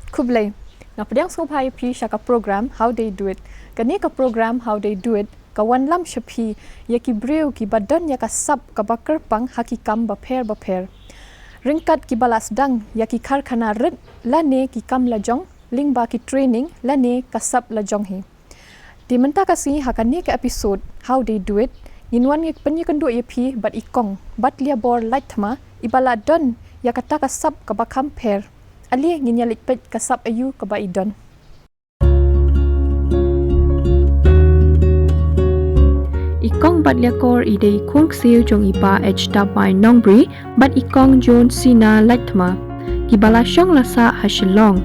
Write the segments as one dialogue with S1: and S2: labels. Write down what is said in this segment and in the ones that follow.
S1: Kublai. Ngapadang Sopai Pi Shaka program how they do it. Kani ka program how they do it. Kawan lam shapi ya ki breu ki badan ya ka sab ka bakar pang hakikam baper. Ringkat ki balas dang ya ki karkhana red lane ki kam lajong lingba ki training lane ka sab lajong hi. Di menta kasi hakani ka episode how they do it. Inwan ngik penyekendu ya pi bat ikong bat lia bor light ma ibala don ya kata ka sab ka bakam per. Ali nginyalik pet kasap ayu kabaidon.
S2: Ikong bat liakor ide kurk siu jong ipa hdapay nongbri bat ikong jon sina lightma kibala syong lasa ha Shillong.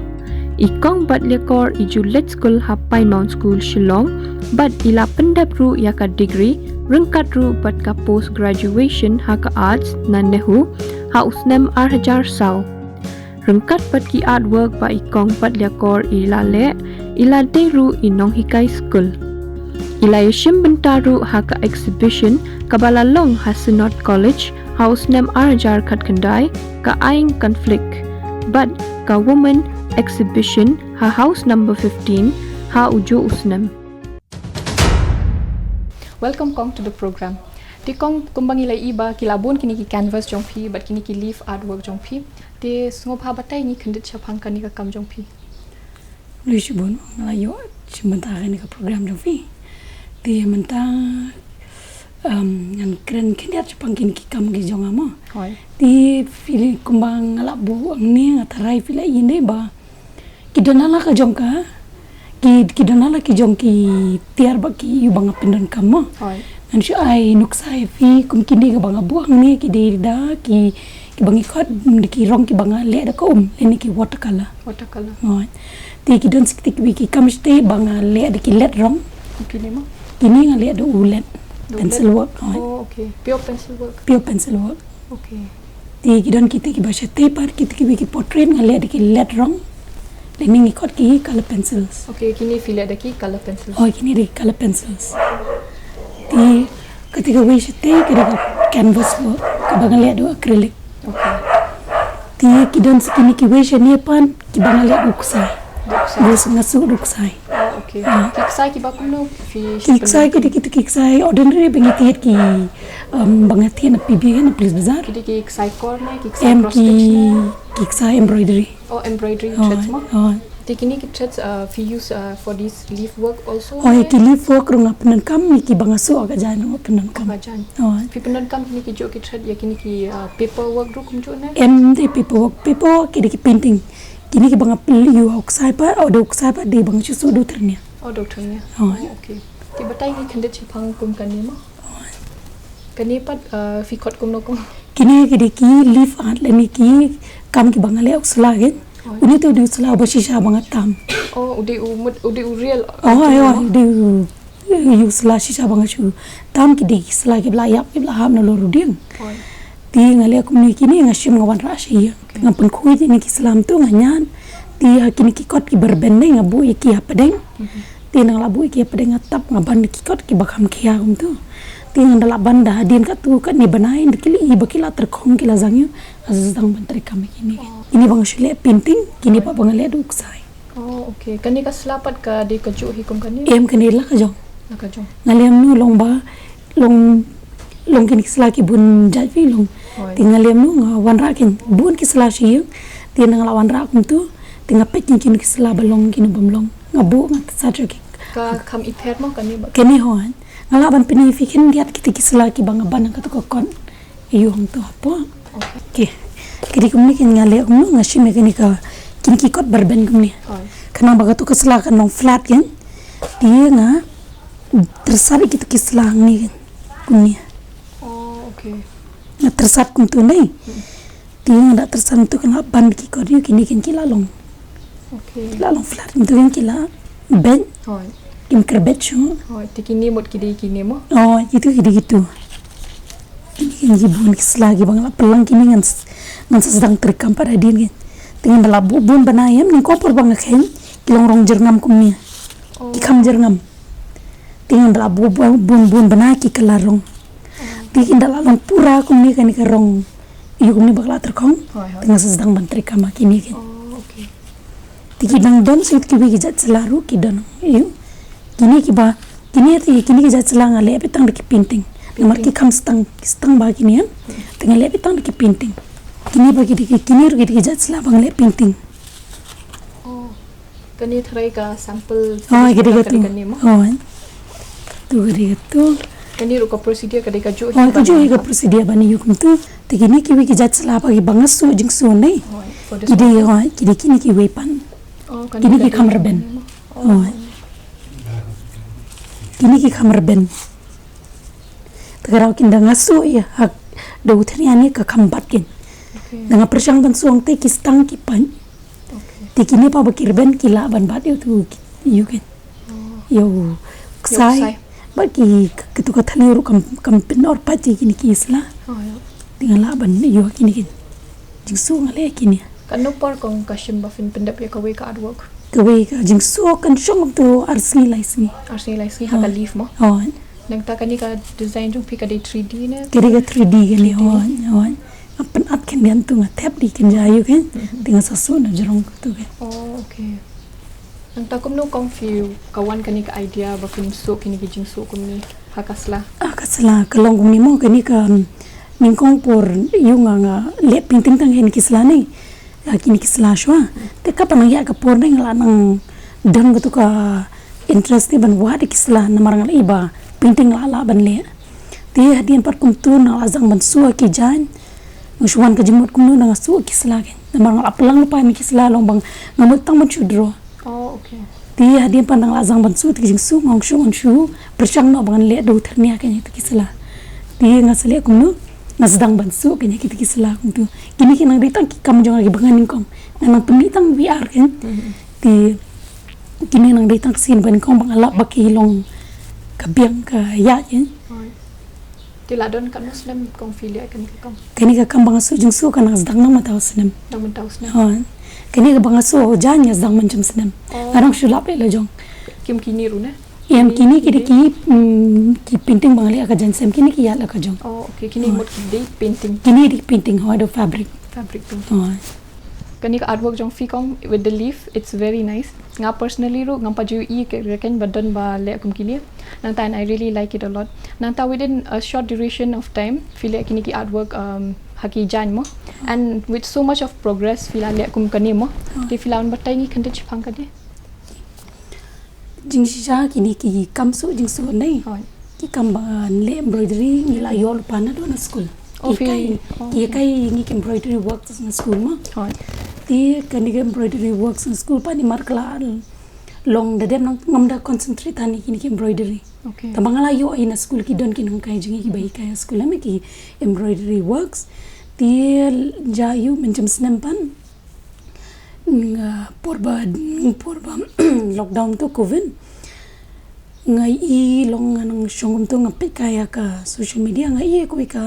S2: Ikong bat liakor iju let school hapai Mount School Shillong bat ila pendap ru ya ka degree rengkat ru bat ka post graduation ha ka arts nan nehu ha usnem arhajar sau. Rengkat pat ki artwork ba ikong pat liakor ila deru inong hikai school. Ila yashim bentaru haka exhibition kabala long hasenot college house nem arjar kat kendai ka aing konflik. But ka woman exhibition ha house number 15 ha ujo usnem.
S1: Welcome Kong to the program. Di Kong kumbang ilai iba kilabun kini ki canvas jong pi but kini ki leaf artwork jong pi. Di sungop habatai ni kendit syapang kani ka kam jong pi.
S3: Lu sibun ngalayo sementara ni ka program jong pi. Di menta ngan keren kendiat syapang kini ki kam ki jong ama.
S1: Hoi.
S3: Di fili kumbang ngalak bu ni ngatarai fili ini ba. Kidonala ka jong ka. Kidonala ki jong ki tiar ba ki ubang apindan kama.
S1: Hoi.
S3: Ansyo ay nuksay fi kum kini ka banga buang ni ki da ki bangi kot ki rong ki banga le da ko leni ki watercolor ngon ti ki don sikti ki kam ste banga le da ki let rong
S1: Kini mo?
S3: kini nga le da ulet pencil work
S1: Oh okay. Pure pencil work. Okay.
S3: Ti ki don ki basha te par ki portrait nga le da ki let rong leni ngi kot ki color pencils.
S1: Okay, kini feel ada ki color pencils.
S3: Oh kini di color pencils. Ti ketika we te ketika canvas work ka banga le da acrylic.
S1: Okay.
S3: Ti kidon sekini ki wesha ni pan ki bangali uksai. Bus ngasu uksai.
S1: Oh okay. Kiksai ki bakum no fi
S3: Kiksai ki kiksai ordinary bangiti ki bangati na PB na police bazaar.
S1: Kidi ki kiksai corner, kiksai cross stitch na.
S3: Kiksai embroidery.
S1: Oh embroidery threads mo.
S3: Oh.
S1: Ti kini ki threads fi use for this leaf work also.
S3: Oh ki leaf work rung apenan kam ni ki bangasu aga jan apenan kam.
S1: Kajan.
S3: Oh.
S1: Fi penan kam kini ki jo ki thread ya kini ki paper work ru kum jo na.
S3: The paper ki ki painting. Kini ki banga yu uksai pa au uksai pa de bang chusu do ternia.
S1: Oh doktornya.
S3: Oh.
S1: Okay. Ti batai ni kendet chapang kum kani mo. Kani pat fi kot kum no kum.
S3: Kini ki leaf art leni ki kam ki bangali uksla gen. Uni tu di uksla basisha bangat tam.
S1: Oh udi real.
S3: Oh ayo di uksla shisha bangat chu. Tam ki di uksla ki bla ham na loru ding.
S1: Oh.
S3: Ti ngali aku ni kini ngashim ngawan rashi. Ngapan kui ni ki Islam tu nganyan. Ti kini ki kot ki berbendeng ngabu ki apadeng. Ti nang labu ki apadeng atap ngaban ki kot ki bakam ki agum tu. Ti nang dalak banda din kat tu kat ni banain dikili bakila terkong ki lazangyu azang bantri kami kini. Ini bang shile painting kini pa bangali adu uksai.
S1: Oh okay. Kani ka selapat ka di kaju hikum kani.
S3: Em kani la ka jong.
S1: Ka jong.
S3: Ngaliam nu long ba long kini selaki bun jadwi long. Tinggal liam nu wan rakin bun ki selasi tinggal lawan rakum tu tinggal pekin kini ki sela balong kini bamlong ngabu ngat sajo ki
S1: ka kam iper mo kani ba.
S3: Kini hoan ngalaban pini fikin diat kita ki selaki bang ban ka to kon iyong to apa. Okay. Kiri kumni kin ngale nu ngashim kini ka kini ki kot barben kumni. Kana baga tu keselakan nong flat kan. Dia nga tersari kita ki selang ni kumni.
S1: Oh okay.
S3: Na tersat kum tu nei. Dia ndak tersat tu kena ban ki ko dia kini kin kilalong.
S1: Okay.
S3: Kilalong flat tu kan kila ben.
S1: Hoi.
S3: Kim kerbet chu.
S1: Hoi, tikini mot kini mo.
S3: Oh, itu gitu. Kini bun selagi bang pelang kini ngan sedang terekam pada dia kan. Tinggal belabu bun banayam ni kopor bang khen kilong rong jerngam kumni. Ikam jerngam. Tinggal belabu bun banay ki kelarong. Tinggal dalam pura kumni kan ikarong. Iyo kumni bakla terkong. Tinggal sedang bantri kama kini kan.
S1: Oh okay.
S3: Tikidang don sut ki wigi jat selaru ki don yu kini ki jat selang ale petang ki painting namar ki kam stang ba kini ya tengah le petang ki painting kini bagi kini ru ki jat selang bang le painting
S1: kani try ka sample
S3: gitu tu
S1: kani ru ka procedure ka jo
S3: ka jo ka procedure bani yu kum tu tikini ki wigi jat selang bagi bangas su jing su nei kini ki wepan kini ki kamar ben kini ki kamar ben Tagarau kinda ngasu ya hak dautan yani ka kambat kin dengan persang ban suang te kistang kipan tikini pa bakir ben kila ban bat tu yu kin yo sai bagi ketuka thali ru kam pen or pati kini kisla tinggal ban yu kini kin jingsu ngale kini
S1: kan no par kong kashim bafin pendap ya kawe ka artwork
S3: kawe ka jingsu kan shong tu arsi laisi
S1: haka leaf mo nang ta kani ka design jong pi ka de 3D ne
S3: kiri ka 3D kani on apan at kan yan tu ngatep di kan jayu kan tinggal sasu na jerong tu kan
S1: okay nang ta kum no confuse kawan kani ka idea bafin so kini ki jing so kum ni hakasla
S3: kalong kum ni mo kani ka ningkong por yung nga le pinting tang hen kisla ni kini kisla shwa te ka panang ya ka por nang lanang dang tu ka interest ni ban wa de kisla namarang iba painting la ban le ti hadian par kum tu na azang ban su ki jan muswan ka jimut kum nu na su kisla gen namarang aplang pa mi kisla long bang ngamut tang mun chudro
S1: okay
S3: ti hadian pan na azang ban su ti jing su ngong shu on shu persang no bang le do thernia ka ni kisla ti ngasle kum nu nasdang ban su ka ni kisla kum tu kini kinang ditang ki kam jong lagi bangan ning nang pemitang VR kan ti kini nang ditang sin ban kong bang alap bakilong kabiang ka ya yen
S1: ti ladon kan muslim kong filia kan kam
S3: kani ka kam bang su jing su kan asdang na mataw sinem kani ka bang su jan ya asdang man jam sinem arang shulap le jong
S1: kim kini ru ne
S3: yam kini ki painting bang le ka jan sem kini ki ya la ka jong
S1: okay kini mot di painting
S3: kini di painting ho do fabric
S1: painting kani ka artwork jong fi kong with the leaf it's very nice nga personally ro ngam pa ju I ke reckon badon ba le kum kini nang tan I really like it a lot nang ta within a short duration of time feel kini ki artwork haki jan mo and with so much of progress feel le kum kani mo ti filaun batai ni khande chipang ka de
S3: jing sha kini ki kam su jing su nei ki kam ba le embroidery ni la yol pa na do na school ki kai ni embroidery work na school mo ti kani embroidery works in school pa ni markla long da dem ngam da concentrate ani kini embroidery tabangala yo ina school ki don kin kai jingi ki bai kai school me ki embroidery works ti jayu mencem senampan porba lockdown to covid ngai I long nang shongum to ngapi kaya ka social media ngai ko ka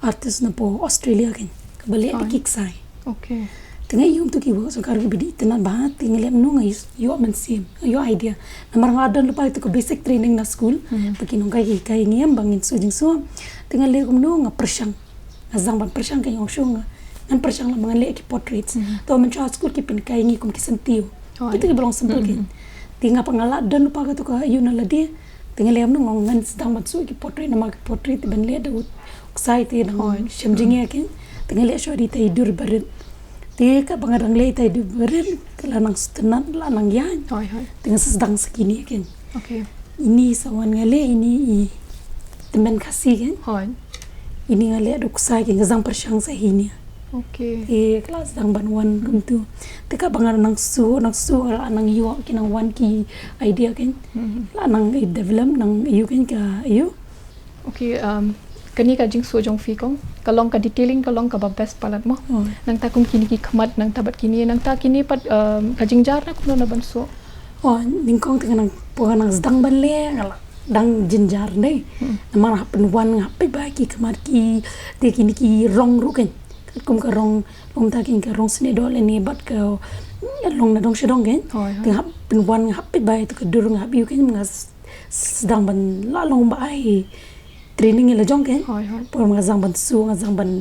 S3: artist na po Australia ken kabale di kiksai tengah yung tu kibo so kar bidi tenan ba tingle no ngai yo man sim yo idea namar ngadan lupa itu ko basic training na school pakinong kai ngiem bangin so jing so tengah le kum no nga persang azang ban persang kay yung shong nan persang la mga le ki portraits to man cha school ki pin kai ngi kum ki sentiyo kita ki belong simple kin tinga pangala dan lupa ka to ka yun na ladi tengah le no ngan sedang mat so ki portrait na mag portrait ben le da excited na shemjinge kin tengah le shori tay dur barin ka bangarang le tay dur barin kala nang stenan la nang yan tengah sedang sekini kin ini sawan ngale ini temen Khasi kan ini ngale duk sai kin gazang persang sa hini kelas dang banwan kum tu teka bangar nang su la nang yu kinang wan ki idea kan la nang develop nang yu kan ka yu
S1: kani ka jing so jong fi kong kalong ka detailing kalong ka ba best palat mo nang ta kum kini ki khamat nang tabat kini nang ta kini pat ka jing jar na kuno na banso
S3: ning kong teng nang po nang sedang ban le ngala dang jinjar nei namar hapen wan ngape ba ki khamat ki te kini ki rong ru kan kum ka rong ta kin ka rong sne dol ni bat ka long na dong shedong gen te hapen wan ngape ba to ka durung ngap yu kan ngas sedang ban la long ba ai training la jong ken por ma zang ban su nga zang ban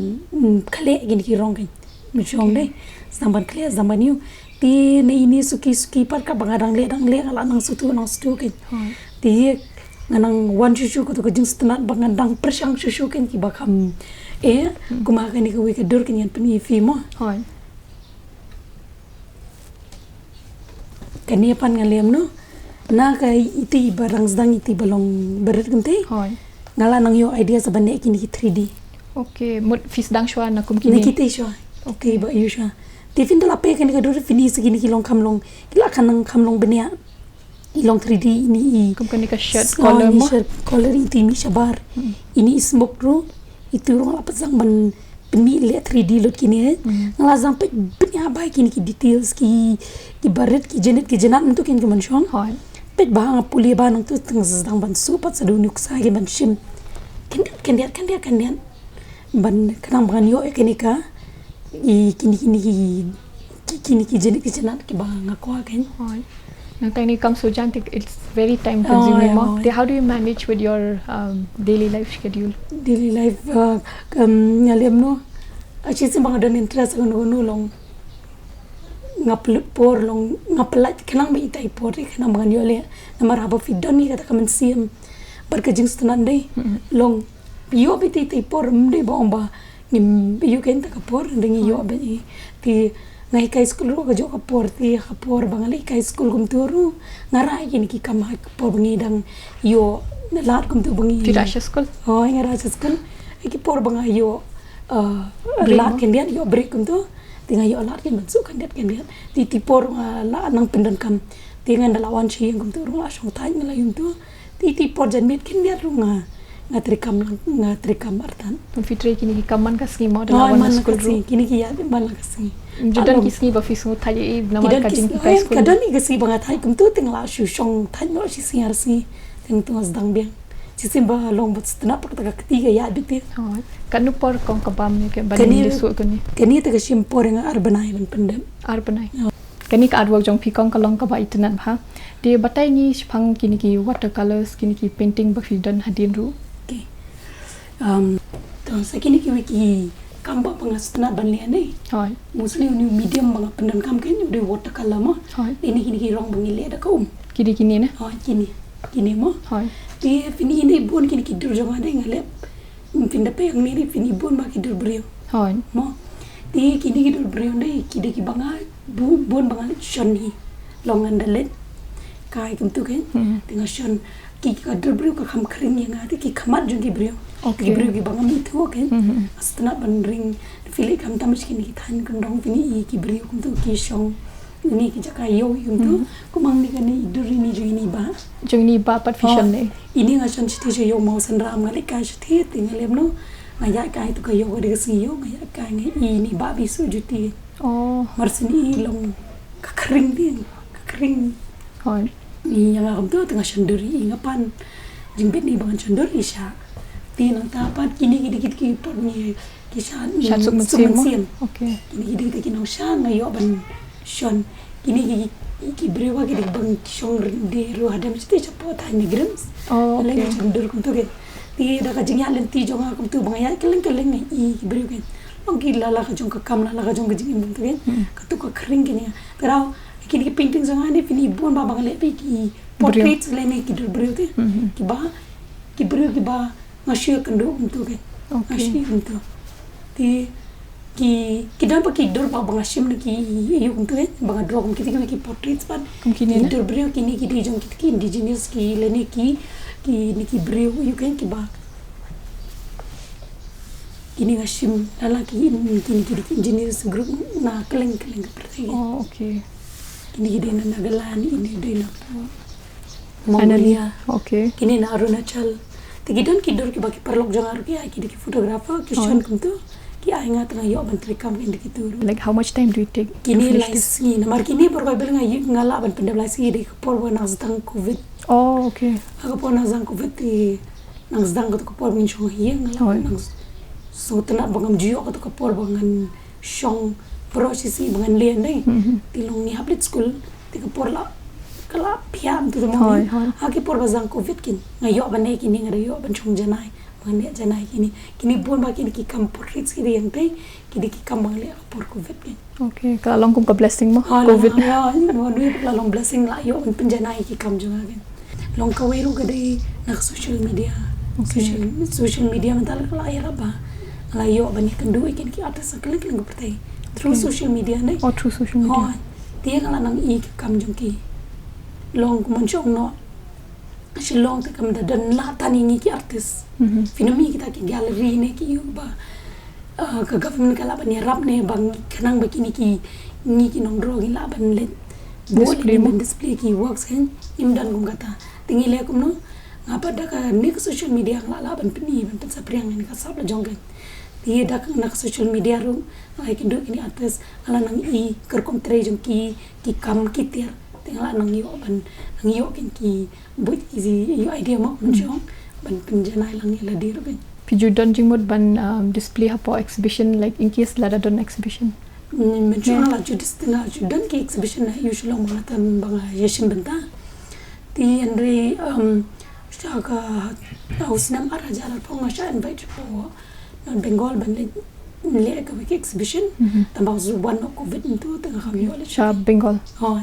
S3: khale gin ki rong ken Mensyong deh. Zaman clear zaman you. Ti na ini suki pat ka bangadang le ala nang sutu ken. Ti nganang wan shushu ko to jing stanat bangadang persyang shushu ken ki bakam kumakan ni ka dur ken yan peni fi mo. Kania pan ngalem no. Na kai iti barang sedang iti balong berat kente. Ngala nang yo idea sabane kini 3D.
S1: Okay, mut fis dang shwa na kum kini.
S3: Ni kita shwa. Okay, ba you shwa. Tifin dala pe kan ka dur fini segini kilong kamlong. Kila kan nang kamlong benia. Ilong 3D ini
S1: kum kan ka shirt collar mo.
S3: Shirt collar itu mi shabar. Ini smoke ru. Itu rong apa sang ban beni le 3D lot kini. Ngala sang pe benia ba kini ki details ki baret ki jenet untuk kini kuman shong. Pet bahang puli ba nang tu teng sedang ban supat sadunuk sa ki ban shim. Kendiat. Ban kanang ban yo kini ka. Kini jenis ki bang aku kan.
S1: Now tiny comes so jantik, it's very time consuming. How do you manage with your daily life schedule?
S3: Daily life ngalem no. Aci sih bang ada interest ngono long ngapelpor long ngapelat kenang ba itai por kenang bang yo le namar haba fidon ni kata kamen sim berkajing setenan deh long yo biti itai por mde bomba nim yo ken ta kapor ndengi yo ba ti ngai kai school ro jo kapor ti kapor bangali kai school kum turu ngarai kini ki kam kapor bangi dang yo lat kum tu bangi
S1: ti rasha school
S3: ngara school ki por banga yo lat ken dia yo break kum tu tinga yo lat ken masuk kan dia ti por la nang pendan kam tinga dalawan chi kum tu ro asong tai ngala yum tu ti por jan met ken dia ro ngatrikam artan
S1: fitre kini ki kaman ka ski mo dalawan school ro
S3: kini ki ya ban kasi
S1: judan kisni ba fisu thali nama ka jing ki school
S3: kadan ni kasi banga thai kum tu ting la shu shong thai no si singar si ting tu as dang biang si sim ba long but stna pak ta ketiga ya biti
S1: kanu por kong kabam ni ke bani de su kani
S3: ta sim por nga arbanai ban pendem
S1: arbanai kani ka artwork jong phi kong ka long ka ba itnan bha de batai ni phang kini ki watercolors kini ki painting ba fi dan hadin ru
S3: to sakini ki wiki kamba pangastna banle ne mostly new medium bang pendan kam ken de watercolor mo ini kini rong bangile da kum
S1: kini ne
S3: kini mo ti fini ini bon kini ki dur jong ade ngale finda pe ang ni fini bon ba ki dur brio mo ti kini ki dur brio ne ki banga bon banga shoni longan dalet kai kum tu ken tinga shon ki ka dur brio ka kham khring yang ade ki khamat jong ki brio ki brio ki banga mi thu ken astna ban ring fili kam tam skin ki than kan dong fini ki brio kum tu ki shong ni ki jaka yo kum tu kumang ni kani duri ni jong ni ba pat fission ne ini ngason chiti yo mau san ram ngali ka chiti tingalem no ngaya kai tu ka yo ga si yo ngaya kai ngai ini ba bi su juti marsini long ka kring din ka kring ni yang kum tu tengah sendiri ngapan jimbit ni bang sendiri sha tinang tapat kini dikit ki pot ni ki shan sum
S1: okay
S3: kini dikit ki nong shan ngayo ban shon kini ki brewa ki bang shong de ro hadam chite chapo ta ni grams lagi cendur kum tu ke ti da ka jingya len ti jong kum tu bang ya keleng i ki brewa ke long ki lala ka jong ka kam lala ka jong ka jing kum tu ke ka tu ka kring kini terau kini ki painting jong ane fini bon ba bang le pi ki portraits le ne ki dur brewa te ki brewa ki ba ngasih kendo kum tu ke ngasih kum tu ti ki dan pakai dur pa bang asim ki iyo kum tu bang draw kum ki portraits pan
S1: kini
S3: dur brio kini ki di jong ki indigenous ki lene ki ni ki brio you kan ki ba kini asim lala ki indigenous group na keleng seperti
S1: okay
S3: kini di na nagalan ini di na Mongolia kini na Arunachal tigidan ki dur ki baki perlok jong aru ki ki fotografer ki shon kum tu ki ainga tengah yo menteri kam indi kitu
S1: like how much time do you take
S3: kini lasi namar kini por bel ngai ngala ban pendam lasi de por wana zang covid
S1: okay
S3: aga por na zang covid ti nang zang ko por min shong hi ngala nang so tena bangam jiyo ko por bangan shong prosesi bangan lien dai ti long ni hablit school ti ko por la kala piam tu mo agi por bazang covid kin ngayo ban ne kini ngayo ban chong janai bangan janai kini buan ba kini ki kam portrait kini yang teh kini ki kam bangan por covid kan.
S1: Okay, kalau long kum ke blessing mo
S3: COVID.
S1: COVID.
S3: Ya, mo dui la long blessing la yo un penjanai ki kam juga kan. Long kaweru gede nak social media. Social media mental la ya raba. La yo bani kendu ikin ki atas sekali lang pertai. Through social media ne.
S1: Oh, through social media.
S3: Dia kala nang i ki kam jong ki. Long kumonchong no. Shillong te kam da dan la tani ni ki artist. Finami kita ki gallery ne ki yo ba. Ke government kala ban rap ne bang kanang bakini ki ni ki nong dro gi la ban le display ki works kan im dan gum kata tingi le kum no ngapa da ka ni ke social media la ban pini ban pen sapriang ni ka sap la jong kan ti da ka nak social media ru ai ki do kini artist ala nang i ker kom tre jong ki kam ki ter tingala nang yo ban nang yo kin ki buat ki yo idea mo jong ban penjanai lang la dir kan
S1: Piju don jingmut ban display hapo exhibition like in case lada don exhibition.
S3: Mencoba lah judis tengah judan ke exhibition na usually mengatakan bang yeshin benta. Ti Andre syaga ausnam araja al ponga sya invite po non Bengal ban le ke exhibition tambah zuban no covid itu tengah kami oleh
S1: Sya Bengal.
S3: Oh,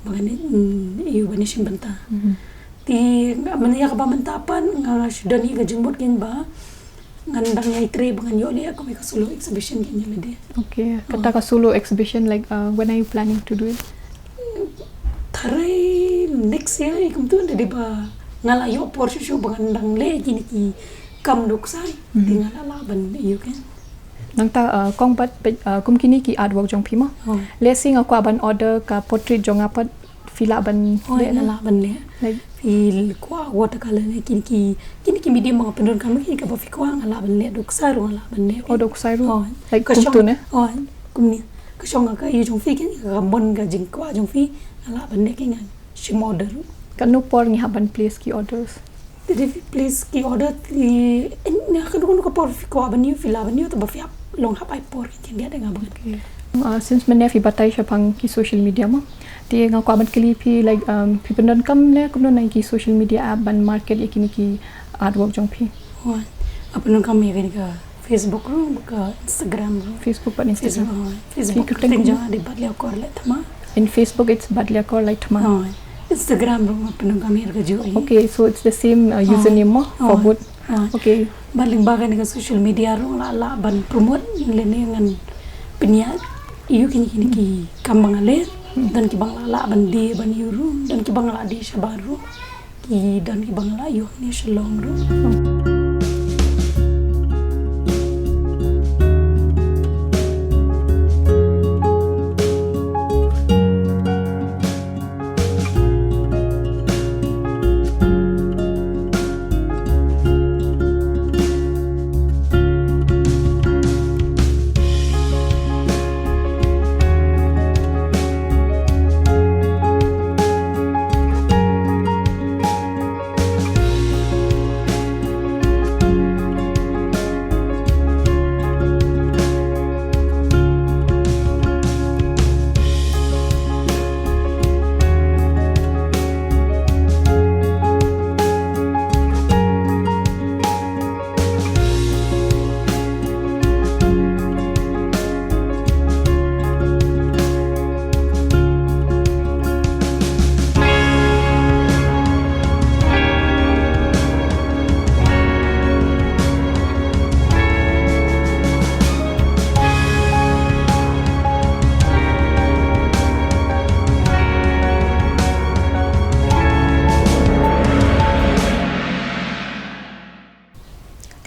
S3: bang ni iu ban yeshin benta. Ti mania ka ba mentapan nga sudan ni gajumot kin ba ngandang ngay tre bangan yo le ako may solo exhibition kin yun dia.
S1: Okay, kata ka solo exhibition like when are you planning to do it?
S3: Taray next year ikum tu di ba ngalayo por show bangandang le kini ki kam duksay tingala laban iyo kan.
S1: Nang ta kong bat kum kini ki artwork jong pima. Lesing ako aban order ka portrait jong apat fila ban
S3: le na laban le.
S1: Like
S3: fil kwa watercolor ne kini ki medium mga pendon kami kini ka ba fi kwa ngala ban le duksay ro ngala ban le.
S1: oh doksai ru. Like
S3: ka
S1: kum tu ne.
S3: kum ni ka shong ka iyo jong fi kini ka mon ga jing kwa jong fi ngala ban le kini shi model.
S1: Kanu por ngi haban place ki orders.
S3: Jadi place ki order ti ni ka dun ko por fi kwa ban yu fila ban yu to ba fi long hap ai por kini dia dengan banget.
S1: Since mana fi batai syapang ki social media mo. Ti nga ko aban kili pi like pi pendon kam le kum no nang ki social media app ban market yakini ki artwork jong pi.
S3: Apa nun kami kini ka Facebook ru ka Instagram ru.
S1: Facebook ban Instagram.
S3: Facebook ting jangan di bat le ko le thama.
S1: In Facebook it's badlia ko like thama.
S3: Instagram ru apa nun kami ka juri.
S1: Okay, so it's the same username mo for both. Okay.
S3: Baling bagai ni ka social media ru la ban promote le ni ngan peniat iyo kini ki kambang ale dan ki bang la ban di ban yuru dan ki bang la di shabaru ki dan ki bang la yo ni shalom ru.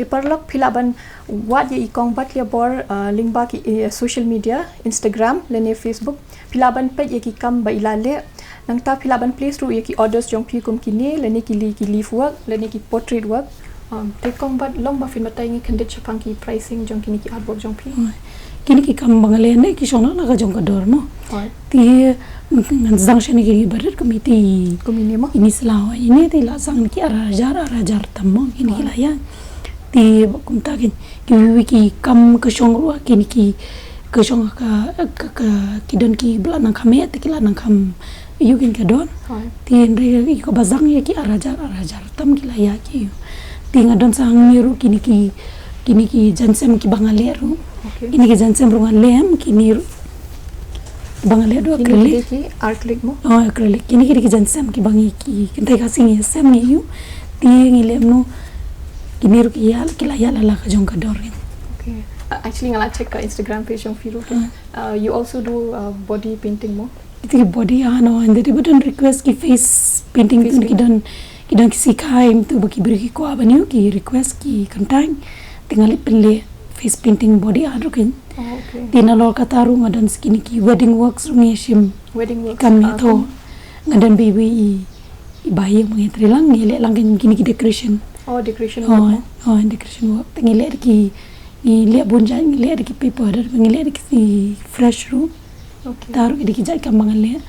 S1: Diperlok pilaban wat ye ikong bat le bor lingba ki social media Instagram lene Facebook pilaban pet ye ki kam ba ilale nang ta pilaban place ru ye ki orders jong pi kum kini lene ki leaf work lene ki portrait work te kong bat long ba fin matai ngi kende chapang ki pricing jong kini ki artwork jong pi
S3: kini ki kam bangale ne ki shona na ga jong ka dor no ti ngan zang shani ki barat committee
S1: komini mo
S3: ini selawa ini ti la sang ki arajar tammo kini ki la ya ti kum ta ki ki kam ka shong ru kini ki ka shong ka ki don ki bla nang khame ti ki la nang kham yu kin ka don ti ndre ki ko bazang ye ki arajar tam ki la ya ki Tinga don sang miru kini ki jansem ki bangaleru.
S1: Okay.
S3: Ini ki jansem rungan lem kini bangaleru acrylic.
S1: Ki acrylic mo.
S3: Oh acrylic. Kini ki jansem ki bangi ki kentai kasing ya sem ni yu. Tingi lem no kini ru ki yal ki layal ala ka jong ka dor.
S1: Okay. Actually ngala check ka Instagram page yang Firu kan. You also do body painting mo.
S3: Itu ki body no and they don't request ki face painting tu ki don sikai tu baki beri ki ko abaniu ki request ki kantang tinggal pille face painting body art kan.
S1: Oh, okay.
S3: Tina lor kataru ngadan skini ki wedding works rungi shim
S1: Wedding works.
S3: kami to ngadan baby i bayi mengetri lang ngile lang kini ki decoration.
S1: Oh, decoration work mo.
S3: Decoration work ngile ki ngile bunjai ngile ki paper dar ngile ki fresh room.
S1: Okay.
S3: Taruh ki jai kambangan le.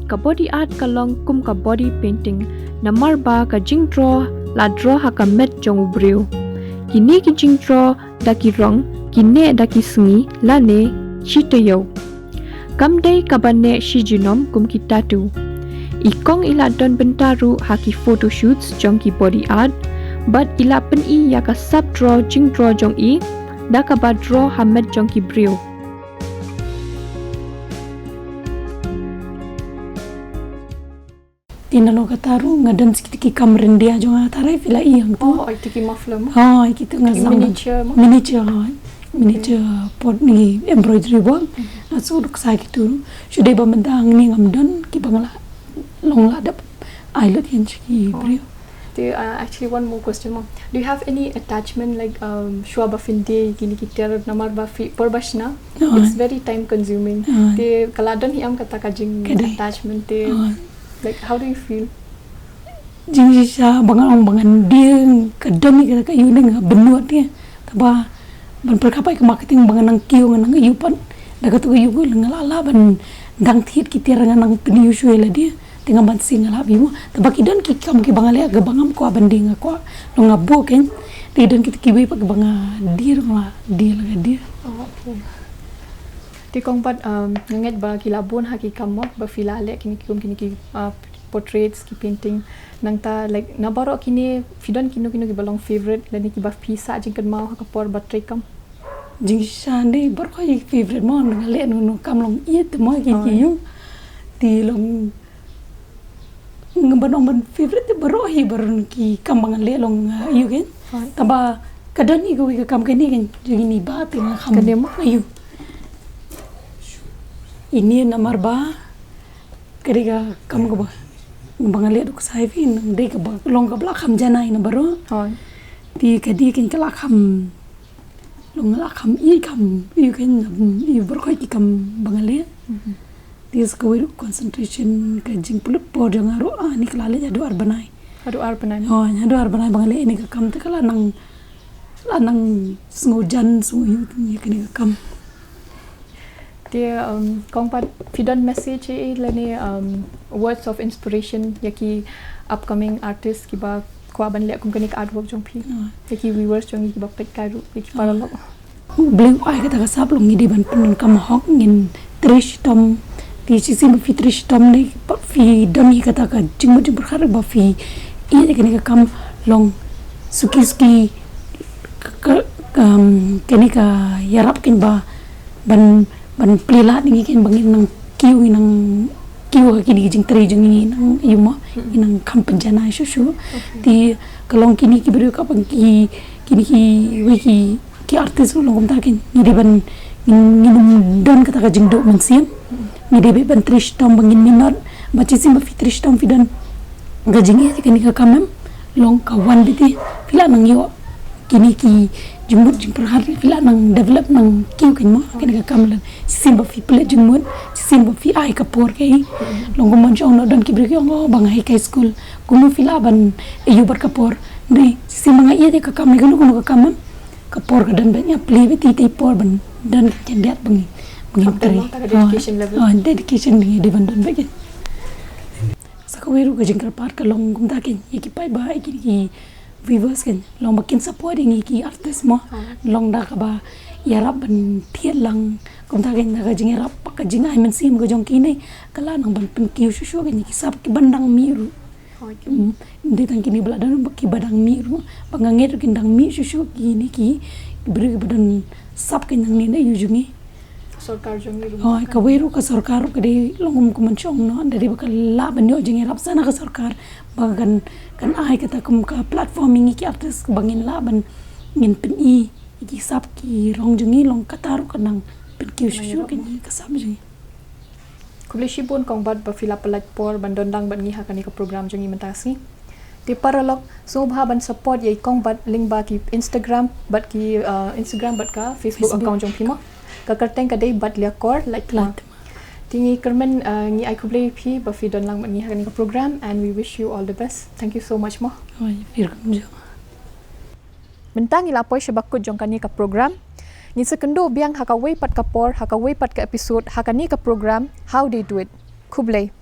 S2: Ka body art ka long kum ka body painting namar ba ka jing draw la draw ha ka met jong ubriu. Kini ki jing draw da ki rong kine da ki sngi la ne chitayo. Kam dai ka banne shi jinom kum ki tattoo. Ikong ila don bentaru ha ki photo shoots jong ki body art but ila pen I ya ka sub draw jing draw jong I da ka ba draw ha met jong ki brio.
S3: Tina lo kataru ngadan sikit ki kamren dia jong tarai fila iyang tu.
S1: Oh, IT ki muffler mo.
S3: Iki tu ngazang
S1: Miniature mo.
S3: Miniature pot ni embroidery work. Nasu duk sai gitu. Sudah bamendang ni ngamdan ki bangla long la dap ai lot yen ki brio.
S1: Actually one more question mo. Do you have any attachment like shua bafinde kini kita namar bafi perbashna? It's very time consuming. Te kaladon hiam kata kajing attachment te like how do you feel?
S3: Jing sa bangan dia kadami kata ka yun nga benuat dia. Taba ban perkapai ke marketing bangan nang kiu nang yupan. Daga tu yugo ngalala ban dang thiet kita nang peniu suela dia. Tengah ban singal habi mo. Taba kidan ki kam ki bangale aga bangam ko banding ko no ngabo ken. Tidan kita kiwi pa banga dir ma dia laga dia.
S1: Oh, okay. Ti kong pat nganget ba kilabon hakikam mo ba filale kini ki portraits ki painting nang ta like nabaro kini fidon kino ki balong favorite lani ki ba pisa jing kan mau hakapor ba trekam
S3: jing sande bar ko favorite mo ngale no kam long iet mo ki yu ti long ngamban ban favorite baro hi baron ki kam le long yu gen taba kadani ko ki kam kini gen jing ni ba ti kham
S1: kademo
S3: yu ini namar ba keriga kam ko ba bangale duk saifin de ka ba long ka bla kham janai na baro ti kadi kin kala kham long la kham I kham yu ken yu bar ko ki kam bangale ti ska wi concentration ka jing pulut po jangaro ni kala le adu arbanai adu arbanai bangale ini ka kam te kala nang sngojan su yu ni ka kam
S1: dia kong pat fidon message lani words of inspiration yaki upcoming artist ki ba kwa ban le kum kanik artwork jong phi yaki viewers jong ki ba pek karu yaki para lo
S3: bling ai ka ta sap long ni di ban pun kam hok ngin trish tom ti si sim fi trish tom ni fi dam hi ka ta ka jing mo jing berkhar ba fi I ka ni ka kam long suki kani ka yarap kin ba ban pelila ni ken bangin nang kiu ka kini jing tri jing ni nang yuma inang kampanjana shu ti kalong kini ki beri ka pang ki kini ki artis long kom ta ken ni de ban nginum don kata ka jing do man sim ni de be ban trish tom bangin minot bachi sim fi trish tom fi don ga jing e kini ka kamam long ka wan biti pila nang yo kini ki jumut jing perhar pila nang develop nang kiu ken mo kini ka kamlan simba fi pila jumut simba fi ai ka por kai long mon jong no don ki bri ngo bang hai kai school kumu fila ban yu bar ka por ni simba ngai ye ka kam ni kuno ka kam ka por ka dan banya play biti ti por ban dan ken diat bang tari
S1: dedication level
S3: dedication ni de ban don bagi sakawiru ka jing ka par ka long kum ta ken ye ki pai ba ki viewers kan long makin supporting ki artist mo long da ka ba yarap ban thiet lang kom ta gen da jing yarap ka jing ai men sim go jong ki nei kala nang ban pin ki shu shu ki sap ki bandang miru Di tang kini beladan ki badang mi ru panganget ki dang mi susu ki ni ki beri badan sap ki nang ni na yujungi
S1: Sarkar jongi
S3: oh ka weru ka sarkar ka de longum ku manchong no dari bakal la banyo jingi rap sana ka sarkar bagan kan ai kata kum ka platforming ki artis bangin la ban ngin pen i ki sap ki rong jungi long kataru kanang pen ki susu ki ni ka sap jungi
S1: Kublishi pun kong bat bafila pelat por bandondang ban ngiha kani ka program jongi mentasi. Ti paralog subha ban support yai kong bat link ba ki Instagram bat ki Instagram bat ka Facebook account jong pima. Ka kerteng ka dei bat lia kor like la. Tingi kermen ngi ai kublei pi bafi dondang ban ngiha kani ka program and we wish you all the best. Thank you so much mo.
S3: oh firkum jo
S1: Mentang ila poi sebakut jong kani ka program. Ni sekendo biang haka wei pat kapor, haka wei pat ka episode, haka ni ka program, how they do it. Kublai.